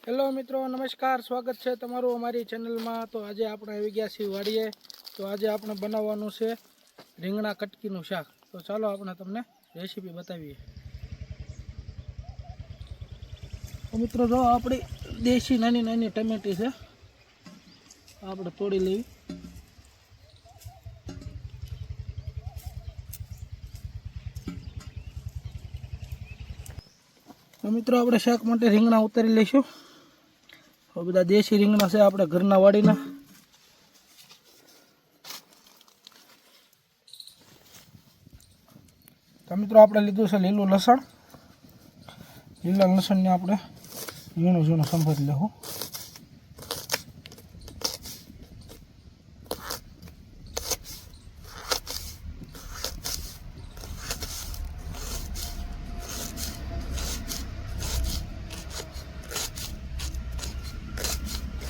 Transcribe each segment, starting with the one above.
Hello મિત્રો, નમસ્કાર. સ્વાગત છે તમારું અમારી ચેનલમાં. તો આજે આપણે આવી ગયા છીએ વાડીએ. તો આજે આપણે બનાવવાનું છે રીંગણા કટકીનું શાક. તો ચાલો આપણે તમને રેસીપી બતાવીએ. તો મિત્રો જો આપણી દેશી નાની નાની ટમેટી છે, આપણે તોડી લેવી. તો મિત્રો આપણે શાક માટે રીંગણા ઉતારી લઈશું. બધા દેશી રીંગણા છે, આપણે ઘરના વાડીના. તો મિત્રો આપણે લીધું છે લીલું લસણ. લીલા લસણને આપણે ઝીણું ઝીણું સંભાળી લેવું.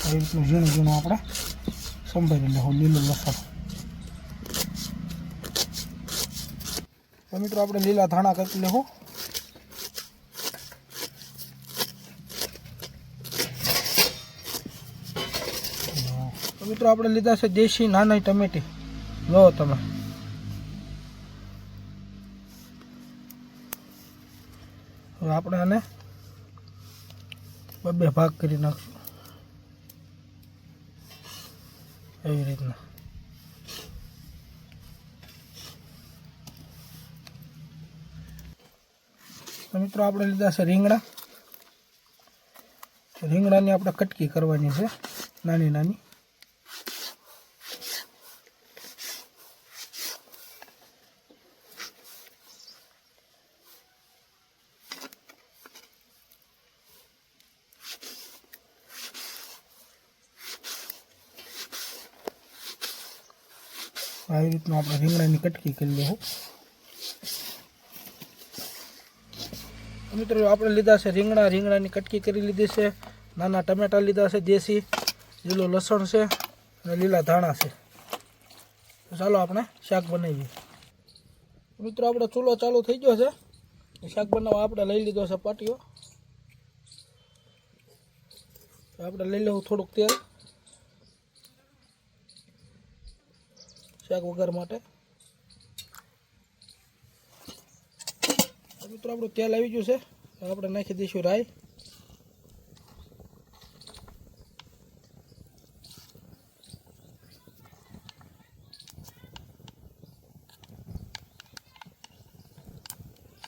આવી રીતનું ઝીણું ઝીણું આપણે સંભાળી લેવું લીલું લસણ. તો મિત્રો આપણે લીલા ધાણા કાપી લેવું. તો મિત્રો આપણે લીધા છે દેશી નાની ટમેટી. લો તમે હવે આપણે આને બે ભાગ કરી નાખશું એવી રીતના. તો મિત્રો આપણે લીધા છે રીંગણા. રીંગણાની આપણે કટકી કરવાની છે નાની નાની. આવી રીતનું આપણે રીંગણાની કટકી કરી લેવું. મિત્રો આપણે લીધા છે રીંગણાની કટકી કરી લીધી છે. નાના ટમેટા લીધા છે દેશી, લીલું લસણ છે અને લીલા ધાણા છે. તો ચાલો આપણે શાક બનાવીએ. મિત્રો આપણે ચૂલો ચાલુ થઈ ગયો છે. શાક બનાવવા આપણે લઈ લીધો છે પાટીઓ. આપણે લઈ લેવું થોડુંક તેલ શાક વઘાર માટે. મિત્રો આપણું તેલ આવી ગયું છે. આપણે નાખી દઈશું રાઈ.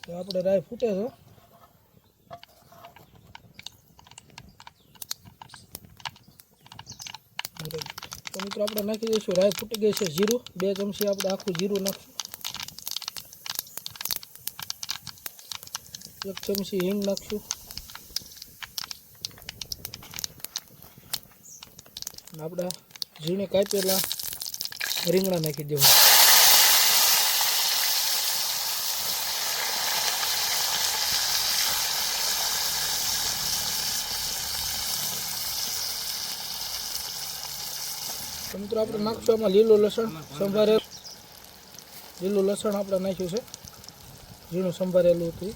તો આપણે રાઈ ફૂટે છે. તો મિત્રો આપણે નાખી દઈશું રાઈ ફૂટી ગઈ છે જીરું. 2 ચમચી આપણે આખું જીરું નાખશું. 1 ચમચી હિંગ નાખશું. આપણે ઝીણે કાપેલા રીંગણા નાખી દેવું. તો મિત્રો આપણે નાખશું આમાં લીલું લસણ સંભારેલું. લીલું લસણ આપણે નાખ્યું છે, ઝીણું સંભારેલું હતું.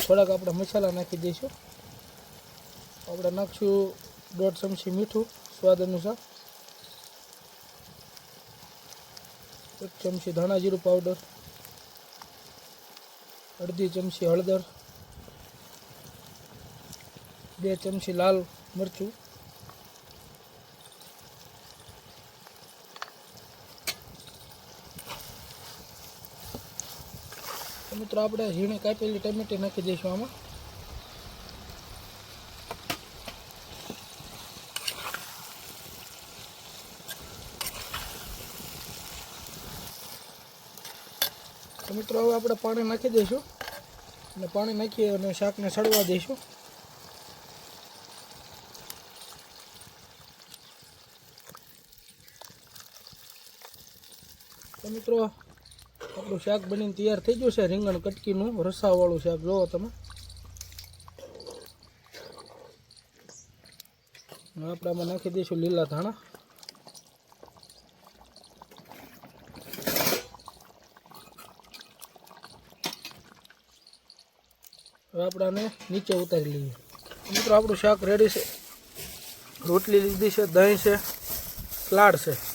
થોડાક આપણે મસાલા નાખી દઈશું. આપણે નાખશું 1.5 ચમચી મીઠું સ્વાદ અનુસાર. 1 ચમચી ધાણા જીરું પાવડર. 1/2 ચમચી હળદર. 2 ચમચી લાલ મરચું. મિત્રો આપણે ઝીણી કાપેલી ટમેટી નાખી દઈશું આમાં. તો મિત્રો હવે આપણે પાણી નાખી દઈશું અને પાણી નાખી અને શાકને સડવા દઈશું. તો મિત્રો આપણું શાક બનીને તૈયાર થઈ ગયું છે. રીંગણ કટકીનું રસાવાળું શાક. જોવો તમે. આપણે આમાં નાખી દઈશું લીલા ધાણા. હવે આપણે આને નીચે ઉતારી લઈએ. મિત્રો આપણું શાક રેડી છે. રોટલી લીધી છે, દહીં છે, સલાડ છે.